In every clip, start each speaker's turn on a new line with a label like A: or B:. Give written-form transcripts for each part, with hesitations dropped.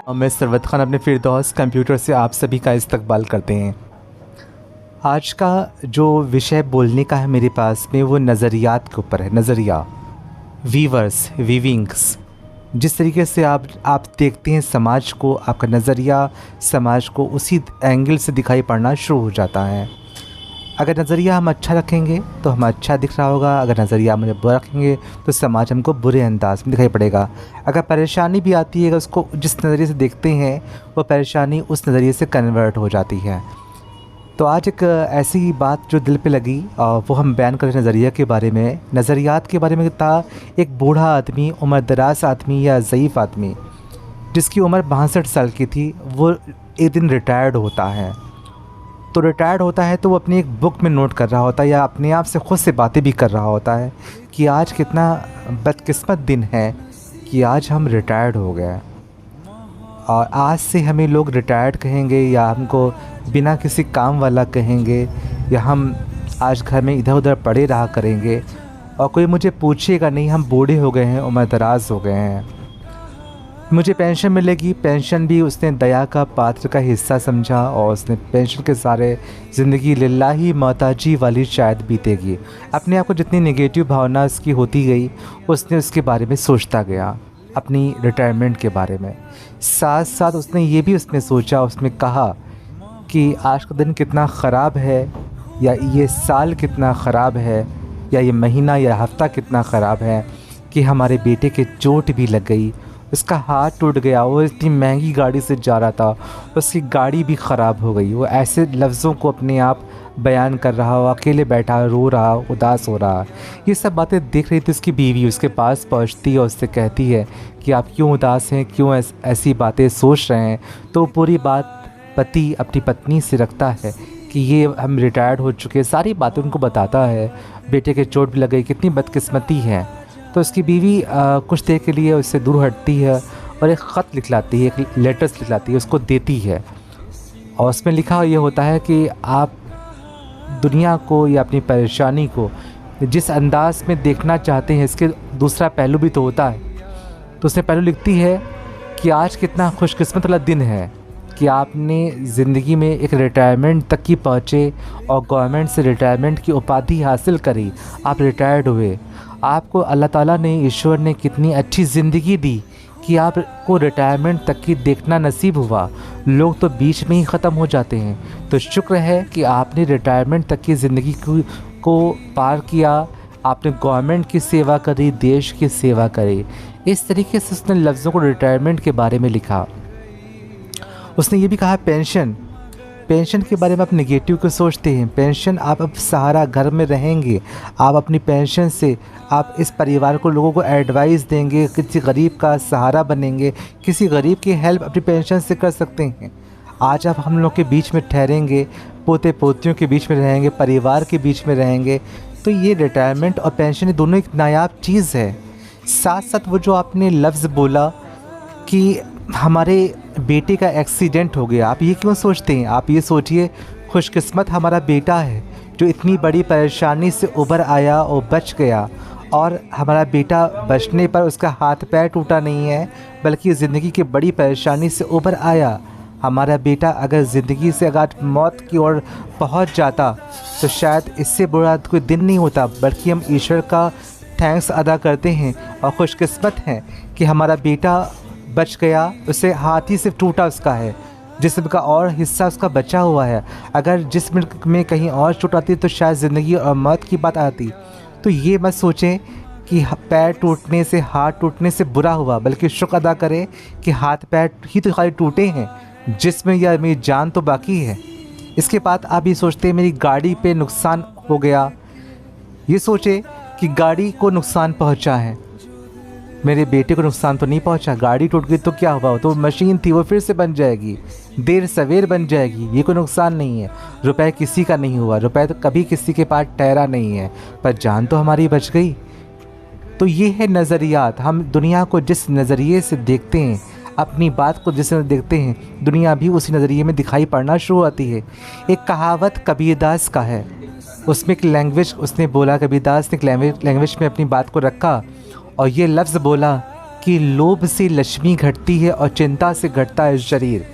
A: मैं सरवत ख़ान अपने फ़िरदौस कंप्यूटर से आप सभी का इस्तकबाल करते हैं। आज का जो विषय बोलने का है मेरे पास में वो नज़रियात के ऊपर है। नज़रिया, वीवर्स, वीविंग्स, जिस तरीके से आप देखते हैं समाज को, आपका नज़रिया समाज को उसी एंगल से दिखाई पड़ना शुरू हो जाता है। अगर नज़रिया हम अच्छा रखेंगे तो हमें अच्छा दिख रहा होगा, अगर नज़रिया हम बुरा रखेंगे तो समाज हमको बुरे अंदाज में दिखाई पड़ेगा। अगर परेशानी भी आती है, अगर उसको जिस नज़रिए से देखते हैं वो परेशानी उस नज़रिए से कन्वर्ट हो जाती है। तो आज एक ऐसी बात जो दिल पे लगी वो हम बयान कर रहे हैं नज़रिया के बारे में। नज़रियात के बारे में था एक बूढ़ा आदमी, उम्र दराज आदमी या ज़ईफ़ आदमी जिसकी उम्र 62 साल की थी, वो एक दिन रिटायर्ड होता है। तो रिटायर्ड होता है तो वो अपनी एक बुक में नोट कर रहा होता है या अपने आप से ख़ुद से बातें भी कर रहा होता है कि आज कितना बदकिस्मत दिन है कि आज हम रिटायर्ड हो गए और आज से हमें लोग रिटायर्ड कहेंगे या हमको बिना किसी काम वाला कहेंगे या हम आज घर में इधर उधर पड़े रहा करेंगे और कोई मुझे पूछेगा नहीं, हम बूढ़े हो गए हैं, उम्र दराज हो गए हैं, मुझे पेंशन मिलेगी। पेंशन भी उसने दया का पात्र का हिस्सा समझा और उसने पेंशन के सारे ज़िंदगी लिल्लाही मोहताजी वाली शायद बीतेगी। अपने आप को जितनी नेगेटिव भावना उसकी होती गई, उसने उसके बारे में सोचता गया, अपनी रिटायरमेंट के बारे में। साथ साथ उसने ये भी उसमें सोचा, उसमें कहा कि आज का दिन कितना ख़राब है या ये साल कितना ख़राब है या ये महीना या हफ़्ता कितना ख़राब है कि हमारे बेटे के चोट भी लग गई, उसका हाथ टूट गया, वो इतनी महंगी गाड़ी से जा रहा था, उसकी गाड़ी भी ख़राब हो गई। वो ऐसे लफ्ज़ों को अपने आप बयान कर रहा हो, अकेले बैठा रो रहा, उदास हो रहा। ये सब बातें देख रही थी उसकी बीवी, उसके पास पहुंचती है और उससे कहती है कि आप क्यों उदास हैं, क्यों ऐसी बातें सोच रहे हैं। तो पूरी बात पति अपनी पत्नी से रखता है कि ये हम रिटायर्ड हो चुके, सारी बातें उनको बताता है। बेटे के चोट भी लग गई, कितनी बदकिस्मती है। तो उसकी बीवी कुछ देर के लिए उससे दूर हटती है और एक ख़त लिखलाती है, एक लेटर्स लिखलाती है, उसको देती है और उसमें लिखा ये होता है कि आप दुनिया को या अपनी परेशानी को जिस अंदाज में देखना चाहते हैं, इसके दूसरा पहलू भी तो होता है। तो उसने पहलू लिखती है कि आज कितना खुशकिस्मत वाला दिन है कि आपने ज़िंदगी में एक रिटायरमेंट तक की पहुँचे और गवर्नमेंट से रिटायरमेंट की उपाधि हासिल करी, आप रिटायर्ड हुए। आपको अल्लाह ताला ने, ईश्वर ने कितनी अच्छी ज़िंदगी दी कि आपको रिटायरमेंट तक की देखना नसीब हुआ। लोग तो बीच में ही ख़त्म हो जाते हैं। तो शुक्र है कि आपने रिटायरमेंट तक की ज़िंदगी को पार किया, आपने गवर्नमेंट की सेवा करी, देश की सेवा करी। इस तरीके से उसने लफ्ज़ों को रिटायरमेंट के बारे में लिखा। उसने ये भी कहा पेंशन के बारे में आप नेगेटिव को सोचते हैं। पेंशन, आप अब सहारा घर में रहेंगे, आप अपनी पेंशन से आप इस परिवार को, लोगों को एडवाइस देंगे, किसी गरीब का सहारा बनेंगे, किसी गरीब की हेल्प अपनी पेंशन से कर सकते हैं। आज आप हम लोग के बीच में ठहरेंगे, पोते पोतियों के बीच में रहेंगे, परिवार के बीच में रहेंगे। तो ये रिटायरमेंट और पेंशन दोनों एक नायाब चीज़ है। साथ साथ वो जो आपने लफ्ज़ बोला कि हमारे बेटे का एक्सीडेंट हो गया, आप ये क्यों सोचते हैं? आप ये सोचिए खुशकिस्मत हमारा बेटा है जो इतनी बड़ी परेशानी से उबर आया और बच गया। और हमारा बेटा बचने पर उसका हाथ पैर टूटा नहीं है, बल्कि ज़िंदगी की बड़ी परेशानी से उबर आया। हमारा बेटा अगर ज़िंदगी से अगर मौत की ओर पहुंच जाता तो शायद इससे बुरा कोई दिन नहीं होता, बल्कि हम ईश्वर का थैंक्स अदा करते हैं और खुशकिस्मत हैं कि हमारा बेटा बच गया। उसे हाथ ही से टूटा उसका है, जिस्म का और हिस्सा उसका बचा हुआ है। अगर जिस्म में कहीं और चोट आती तो शायद ज़िंदगी और मौत की बात आती। तो ये मत सोचें कि पैर टूटने से, हाथ टूटने से बुरा हुआ, बल्कि शुक्र अदा करें कि हाथ पैर ही तो खाली टूटे हैं, जिस्म या मेरी जान तो बाकी है। इसके बाद आप ये सोचते हैं मेरी गाड़ी पे नुकसान हो गया। ये सोचें कि गाड़ी को नुकसान पहुंचा है, मेरे बेटे को नुकसान तो नहीं पहुंचा। गाड़ी टूट गई तो क्या हुआ? तो मशीन थी, वो फिर से बन जाएगी, देर सवेर बन जाएगी, ये कोई नुकसान नहीं है। रुपए किसी का नहीं हुआ, रुपए तो कभी किसी के पास ठहरा नहीं है, पर जान तो हमारी बच गई। तो ये है नज़रियात। हम दुनिया को जिस नज़रिए से देखते हैं, अपनी बात को जिस देखते हैं, दुनिया भी उसी नज़रिए में दिखाई पड़ना शुरू होती है। एक कहावत कबीरदास का है, उसमें एक लैंग्वेज उसने बोला, कबीरदास ने एक लैंग्वेज में अपनी बात को रखा और ये लफ्ज़ बोला कि कि लोभ से लक्ष्मी घटती है और चिंता से घटता है शरीर।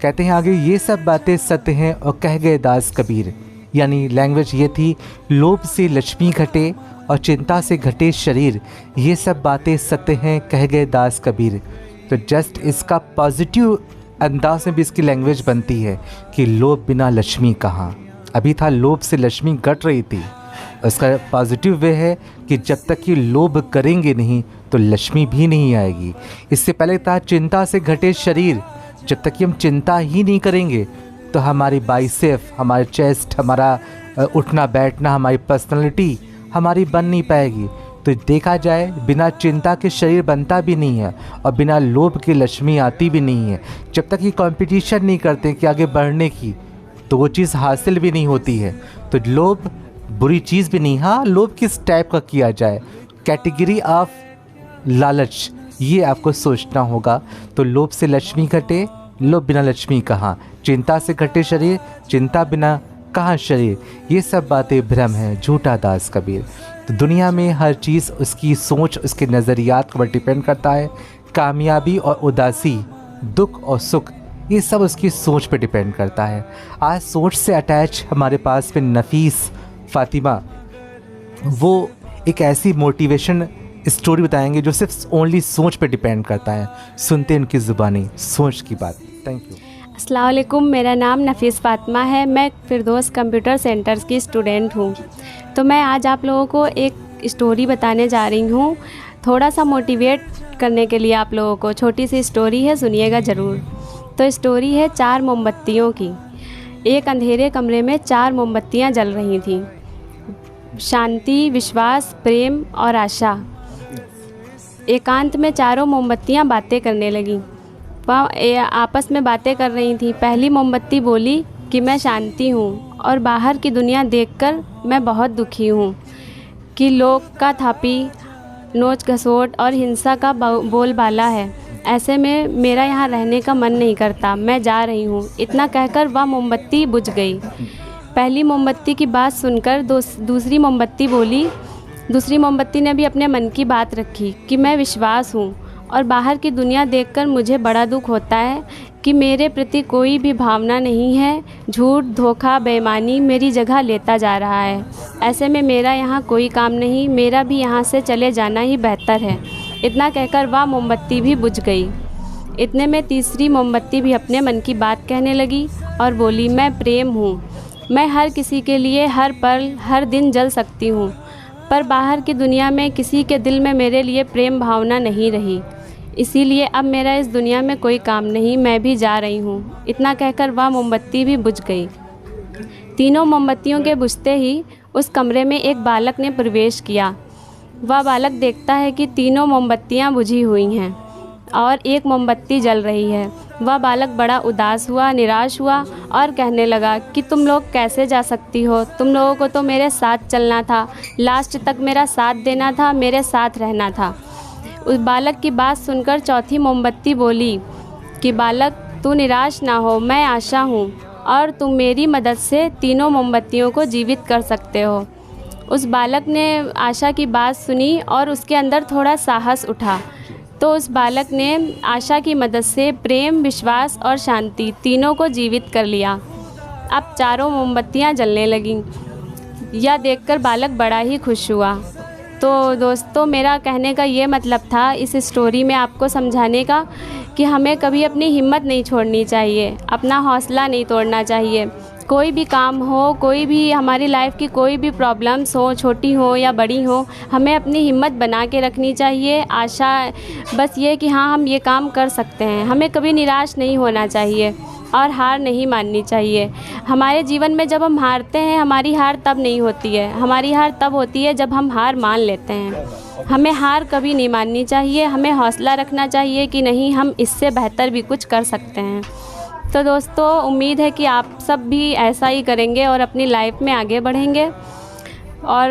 A: कहते हैं आगे, ये सब बातें सत्य हैं और कह गए दास कबीर। यानी लैंग्वेज ये थी, लोभ से लक्ष्मी घटे और चिंता से घटे शरीर, ये सब बातें सत्य हैं कह गए दास कबीर। तो जस्ट इसका पॉजिटिव अंदाज में भी इसकी लैंग्वेज बनती है कि लोभ बिना लक्ष्मी कहाँ। अभी था लोभ से लक्ष्मी घट रही थी, उसका पॉजिटिव वे है कि जब तक कि लोभ करेंगे नहीं तो लक्ष्मी भी नहीं आएगी। इससे पहले था चिंता से घटे शरीर, जब तक कि हम चिंता ही नहीं करेंगे तो हमारी बाइसेप, हमारे चेस्ट, हमारा उठना बैठना, हमारी पर्सनालिटी हमारी बन नहीं पाएगी। तो देखा जाए बिना चिंता के शरीर बनता भी नहीं है और बिना लोभ के लक्ष्मी आती भी नहीं है। जब तक ये कंपटीशन नहीं करते कि आगे बढ़ने की, तो वो चीज़ हासिल भी नहीं होती है। तो लोभ बुरी चीज़ भी नहीं, हाँ लोभ किस टाइप का किया जाए, कैटेगरी ऑफ लालच, ये आपको सोचना होगा। तो लोभ से लक्ष्मी घटे, लोभ बिना लक्ष्मी कहाँ, चिंता से घटे शरीर, चिंता बिना कहाँ शरीर, ये सब बातें भ्रम है, झूठा दास कबीर। तो दुनिया में हर चीज़ उसकी सोच, उसके नज़रियात पर डिपेंड करता है। कामयाबी और उदासी, दुख और सुख, ये सब उसकी सोच पे डिपेंड करता है। आज सोच से अटैच हमारे पास में नफीस फातिमा, वो एक ऐसी मोटिवेशन स्टोरी बताएंगे जो सिर्फ ओनली सोच पे डिपेंड करता है। सुनते हैं उनकी ज़ुबानी, सोच की बात। Thank you.
B: अस्सलाम वालेकुम, मेरा नाम नफीस फातिमा है। मैं फिरदौस कंप्यूटर सेंटर्स की स्टूडेंट हूँ। तो मैं आज आप लोगों को एक स्टोरी बताने जा रही हूँ, थोड़ा सा मोटिवेट करने के लिए आप लोगों को। छोटी सी स्टोरी है, सुनिएगा ज़रूर। तो स्टोरी है 4 मोमबत्तियों की। एक अंधेरे कमरे में 4 मोमबत्तियाँ जल रही थीं। शांति, विश्वास, प्रेम और आशा। एकांत में चारों मोमबत्तियाँ बातें करने लगीं। वह आपस में बातें कर रही थी। पहली मोमबत्ती बोली कि मैं शांति हूँ और बाहर की दुनिया देखकर मैं बहुत दुखी हूँ कि लोग का थापी, नोच घसोट और हिंसा का बोलबाला है। ऐसे में मेरा यहाँ रहने का मन नहीं करता, मैं जा रही हूँ। इतना कहकर वह मोमबत्ती बुझ गई। पहली मोमबत्ती की बात सुनकर दूसरी मोमबत्ती बोली। दूसरी मोमबत्ती ने भी अपने मन की बात रखी कि मैं विश्वास हूँ और बाहर की दुनिया देखकर मुझे बड़ा दुख होता है कि मेरे प्रति कोई भी भावना नहीं है। झूठ, धोखा, बेईमानी मेरी जगह लेता जा रहा है। ऐसे में मेरा यहाँ कोई काम नहीं, मेरा भी यहाँ से चले जाना ही बेहतर है। इतना कहकर वह मोमबत्ती भी बुझ गई। इतने में तीसरी मोमबत्ती भी अपने मन की बात कहने लगी और बोली, मैं प्रेम हूँ। मैं हर किसी के लिए हर पल, हर दिन जल सकती हूँ, पर बाहर की दुनिया में किसी के दिल में मेरे लिए प्रेम भावना नहीं रही। इसीलिए अब मेरा इस दुनिया में कोई काम नहीं, मैं भी जा रही हूँ। इतना कहकर वह मोमबत्ती भी बुझ गई। तीनों मोमबत्तियों के बुझते ही उस कमरे में एक बालक ने प्रवेश किया। वह बालक देखता है कि तीनों मोमबत्तियाँ बुझी हुई हैं और एक मोमबत्ती जल रही है। वह बालक बड़ा उदास हुआ, निराश हुआ और कहने लगा कि तुम लोग कैसे जा सकती हो, तुम लोगों को तो मेरे साथ चलना था, लास्ट तक मेरा साथ देना था, मेरे साथ रहना था। उस बालक की बात सुनकर चौथी मोमबत्ती बोली कि बालक, तू निराश ना हो, मैं आशा हूँ और तुम मेरी मदद से तीनों मोमबत्तियों को जीवित कर सकते हो। उस बालक ने आशा की बात सुनी और उसके अंदर थोड़ा साहस उठा। तो उस बालक ने आशा की मदद से प्रेम, विश्वास और शांति तीनों को जीवित कर लिया। अब चारों मोमबत्तियाँ जलने लगीं। यह देखकर बालक बड़ा ही खुश हुआ। तो दोस्तों, मेरा कहने का ये मतलब था इस स्टोरी में आपको समझाने का कि हमें कभी अपनी हिम्मत नहीं छोड़नी चाहिए, अपना हौसला नहीं तोड़ना चाहिए। कोई भी काम हो, कोई भी हमारी लाइफ की कोई भी प्रॉब्लम्स हो, छोटी हो या बड़ी हो, हमें अपनी हिम्मत बना के रखनी चाहिए। आशा बस ये कि हाँ, हम ये काम कर सकते हैं। हमें कभी निराश नहीं होना चाहिए और हार नहीं माननी चाहिए। हमारे जीवन में जब हम हारते हैं, हमारी हार तब नहीं होती है, हमारी हार तब होती है जब हम हार मान लेते हैं। हमें हार कभी नहीं माननी चाहिए, हमें हौसला रखना चाहिए कि नहीं, हम इससे बेहतर भी कुछ कर सकते हैं। तो दोस्तों, उम्मीद है कि आप सब भी ऐसा ही करेंगे और अपनी लाइफ में आगे बढ़ेंगे। और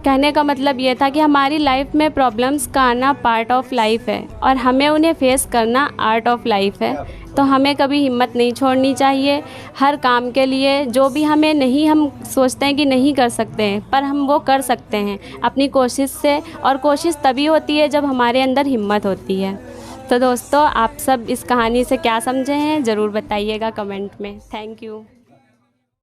B: कहने का मतलब ये था कि हमारी लाइफ में प्रॉब्लम्स का आना पार्ट ऑफ लाइफ है और हमें उन्हें फेस करना आर्ट ऑफ लाइफ है। तो हमें कभी हिम्मत नहीं छोड़नी चाहिए। हर काम के लिए जो भी हम सोचते हैं कि नहीं कर सकते हैं, पर हम वो कर सकते हैं अपनी कोशिश से, और कोशिश तभी होती है जब हमारे अंदर हिम्मत होती है। तो दोस्तों, आप सब इस कहानी से क्या समझे हैं ज़रूर बताइएगा कमेंट में। Thank you.